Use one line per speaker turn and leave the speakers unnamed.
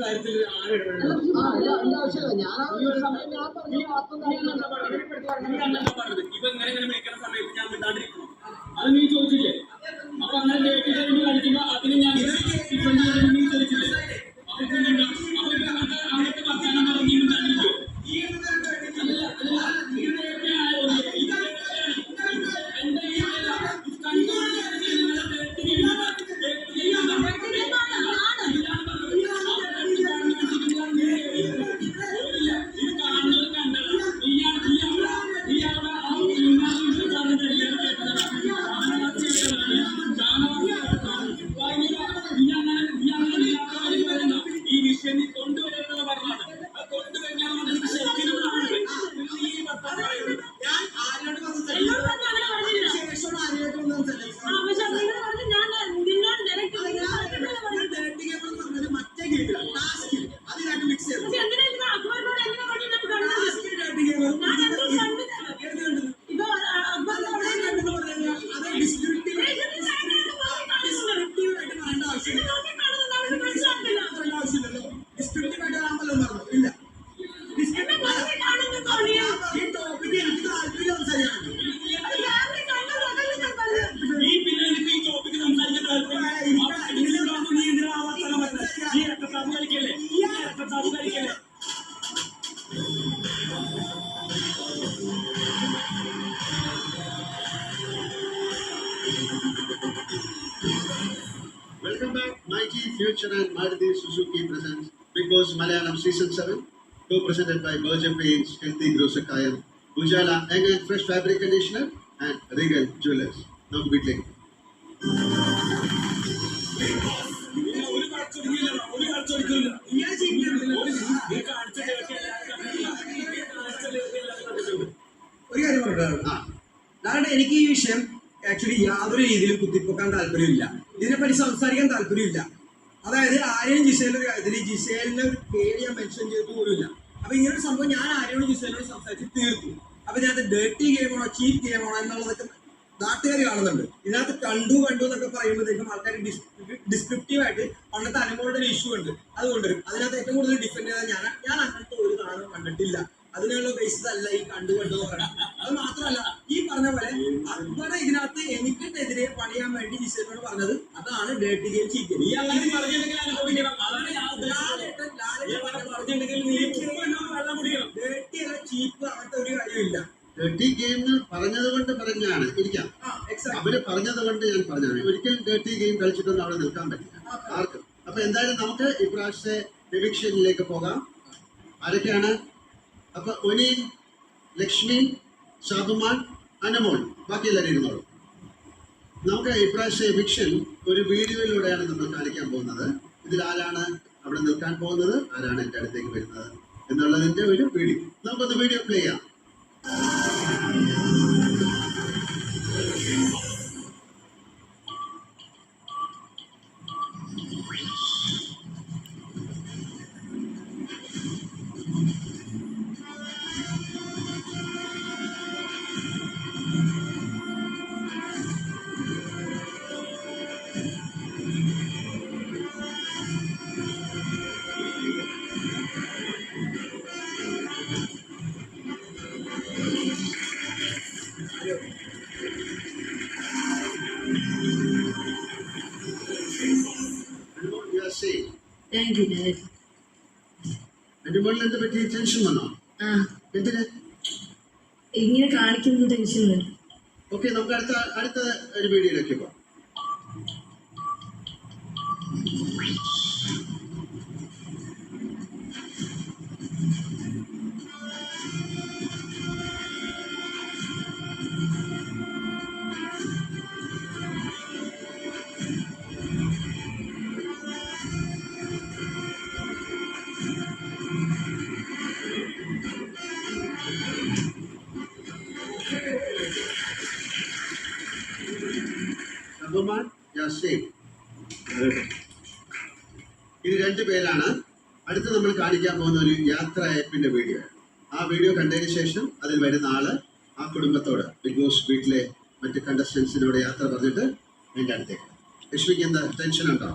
കാര്യത്തിൽ ആവശ്യമില്ല. ഇപ്പൊ ഇങ്ങനെ വിളിക്കുന്ന സമയത്ത് ഞാൻ വിടാണ്ടിരിക്കണം. അത് നീ ചോദിച്ചില്ലേ? അപ്പൊ അങ്ങനെ ഡേറ്റ് കഴിഞ്ഞ് കളിക്കുമ്പോ അതിന് ഞാൻ നീ ചോദിച്ചില്ലേ? അപ്പൊ അങ്ങനത്തെ വർത്താനം പറഞ്ഞിട്ടുണ്ടല്ലോ.
Welcome back, Mikey Future and Maruti Suzuki presents Big Boss Malayalam Season 7, co-presented by Berger Paints, Healthy Grosakayam, Ujala Egg and Fresh Fabric Conditioner, and Regal Jewelers. Now we take.
എനിക്ക് ഈ വിഷയം ആക്ച്വലി യാതൊരു രീതിയിലും കുത്തിപ്പൊക്കാൻ താല്പര്യമില്ല, ഇതിനെപ്പറ്റി സംസാരിക്കാൻ താല്പര്യമില്ല. അതായത് ആരെയും ജിസേലിന്റെ കാര്യത്തിൽ ജിസേലിന്റെ ഒരു പേര് ഞാൻ മെൻഷൻ ചെയ്തിട്ട് പോലുമില്ല. അപ്പൊ ഇങ്ങനൊരു സംഭവം ഞാൻ ആരെയോടും ജിസേലിനോട് സംസാരിച്ച് തീർത്തു. അപ്പൊ ഇതിനകത്ത് ഡേർട്ടി ഗെയിമാണോ ചീപ്പ് ഗെയിമാണോ എന്നുള്ളതൊക്കെ നാട്ടുകാർ കാണുന്നുണ്ട്. ഇതിനകത്ത് കണ്ടു എന്നൊക്കെ പറയുമ്പോഴത്തേക്കും ആൾക്കാർ ഡിസ്ക്രിപ്റ്റീവായിട്ട് പണ്ടത്തെ അനുമോളുടെ ഒരു ഇഷ്യൂ ഉണ്ട്, അത് കൊണ്ടുവരും. അതിനകത്ത് ഏറ്റവും കൂടുതൽ ഡിഫെൻഡ് ചെയ്താൽ ഞാൻ അങ്ങനത്തെ ഒരു സാധനം കണ്ടിട്ടില്ല. അതിനുള്ള ബേസിസ് അല്ല ഈ കണ്ടു പറയാം. അത് മാത്രമല്ല, ഈ പറഞ്ഞ പോലെ അക്ബർ ഇതിനകത്ത് എനിക്കെതിരെ പണിയാൻ വേണ്ടി ജിസേലിനോട് പറഞ്ഞത് അതാണ് ഡേർട്ടി ഗെയിം ചീപ്പ്. ഡേർട്ടി അല്ല ചീപ്പ്, അങ്ങനത്തെ ഒരു കാര്യമില്ല.
ഡേർട്ടി ഗെയിം പറഞ്ഞത് കൊണ്ട് പറഞ്ഞാണ് ഇരിക്കാം. അവര് പറഞ്ഞത് കൊണ്ട് ഞാൻ പറഞ്ഞാണ്. ഒരിക്കലും ഡേർട്ടി ഗെയിം കളിച്ചിട്ടൊന്നും അവിടെ നിൽക്കാൻ പറ്റില്ല ആർക്കും. അപ്പൊ എന്തായാലും നമുക്ക് ഇപ്രാവശ്യത്തെ എവിക്ഷനിലേക്ക് പോകാം. ആരൊക്കെയാണ്? അപ്പൊ ഒനീൻ, ലക്ഷ്മി, ഷാബുമാൻ, അനമോൾ, ബാക്കി എല്ലാവരും ഇരുന്നോളൂ. നമുക്ക് ഇപ്രാവശ്യം എവിക്ഷൻ ഒരു വീഡിയോയിലൂടെയാണ് നമ്മൾ കാണിക്കാൻ പോകുന്നത്. ഇതിൽ ആരാണ് അവിടെ നിൽക്കാൻ പോകുന്നത്, ആരാണ് എൻ്റെ അടുത്തേക്ക് വരുന്നത് എന്നുള്ളതിന്റെ ഒരു വീഡിയോ. നമുക്കൊന്ന് വീഡിയോ പ്ലേ ചെയ്യാം. എന്ത് പറ്റി? ടെൻഷൻ വന്നോ? എന്തിന്
ഇങ്ങനെ കാണിക്കുന്ന ടെൻഷൻ വരും.
ഓക്കെ, നമുക്ക് അടുത്ത ഒരു വീഡിയോയിലേക്ക് പോകാം. ഇത് രണ്ടു പേരാണ്. അടുത്ത് നമ്മൾ കാണിക്കാൻ പോകുന്ന ഒരു യാത്രാ ആപ്പിന്റെ വീഡിയോ. ആ വീഡിയോ കണ്ടതിന് ശേഷം അതിൽ വരുന്ന ആള് ആ കുടുംബത്തോട്, ബിഗ് ബോസ് വീട്ടിലെ മറ്റ് കണ്ടസ്റ്റൻസിനോട് യാത്ര പറഞ്ഞിട്ട് എൻ്റെ അടുത്തേക്ക്. ലക്ഷ്മിക്ക് എന്താ ടെൻഷൻ ഉണ്ടോ?